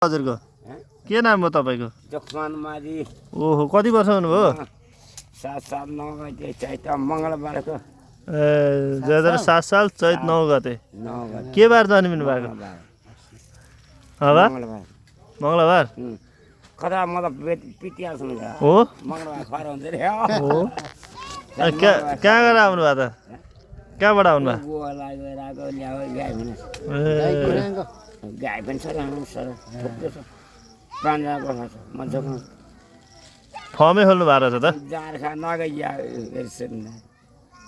हजुरको के नाम हो तपाईको? जखमान माझी। ओहो कति वर्ष हुनुभयो? 7 साल 9 गते चैत मङ्गलबारको। 2007 साल चैत 9 गते। 9 गते के बार जन्मिनु भएको? मङ्गलबार। मङ्गलबार कता मतलब पिटिहाल्छ नि हो? मङ्गलबार फार हुन्छ रे हो कहाँ गएर आउनु भयो त? कहाँबाट आउनु भयो? बुवा लागेर आएको ल्यायो गाई पनि ए, गाई पनि छ राम्रो छ थुप्रो छ 5 वर्ष छ मजाको फर्मै खोल्नु भएको रहेछ त? जाँड खा नगइया हेर्छन्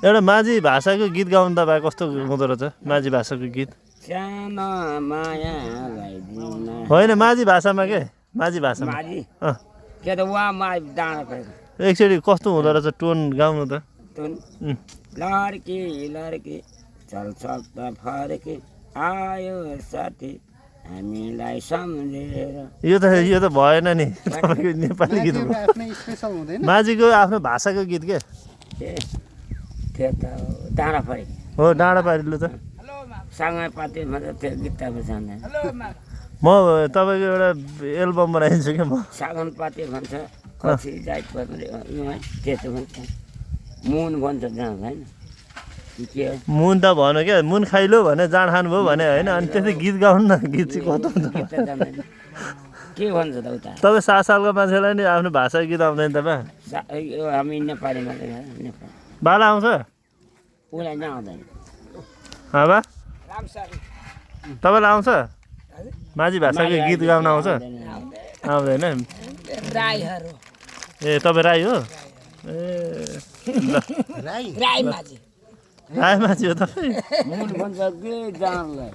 एउटा माझी भाषाको गीत गाउनु त भए कस्तो हुँदो रहेछ? माझी भाषाको गीत सानो माया लगाइदिन होइन माझी भाषामा के? माझी भाषामा माझी अँ, के त उहाँ मा डाँडा परेको एकचोटि कस्तो हुँदो रहेछ टोन गाउनु त? तुन उम्, लड्की लड्की चल चल त फर्की आयो साथी हामीलाई सम्झेर यो त भएन नि तपाईँको नेपाली गीत माझीको आफ्नो भाषाको गीत के ए त्यो त डाँडा परेको हो? डाँडा पारिलो त सँगै पाते मात्र त्यो गीत त जान्दैन म तपाईँको एउटा एल्बम बनाइदिन्छु क्या म। सागन पाते भन्छ कति जाइत त्यस्तो भन्छ मुन भन्छ जहाँ होइन के हो मुन त भन्यो क्या मुन खाइलो भने जाँड खानुभयो भने होइन अनि त्यसै गीत गाउनु न गीत चाहिँ कस्तो हुन्छ? गीत त जान्दैन के भन्छ त उता तपाईँ 7 सालको मान्छेलाई नि आफ्नो भाषाको गीत आउँदैन तपाईँ? यो हामी नेपालीमा त नेपाल बाला आउँछ उसलाई नै आउँदैन हावा तपाईँलाई आउँछ माझी भाषाको गीत गाउन आउँछ? आउँदैन राईहरू ए तपाईँ राई हो? ए राई माझी राई माझी हो तपाईँ? मुन भन्छ के जानलाई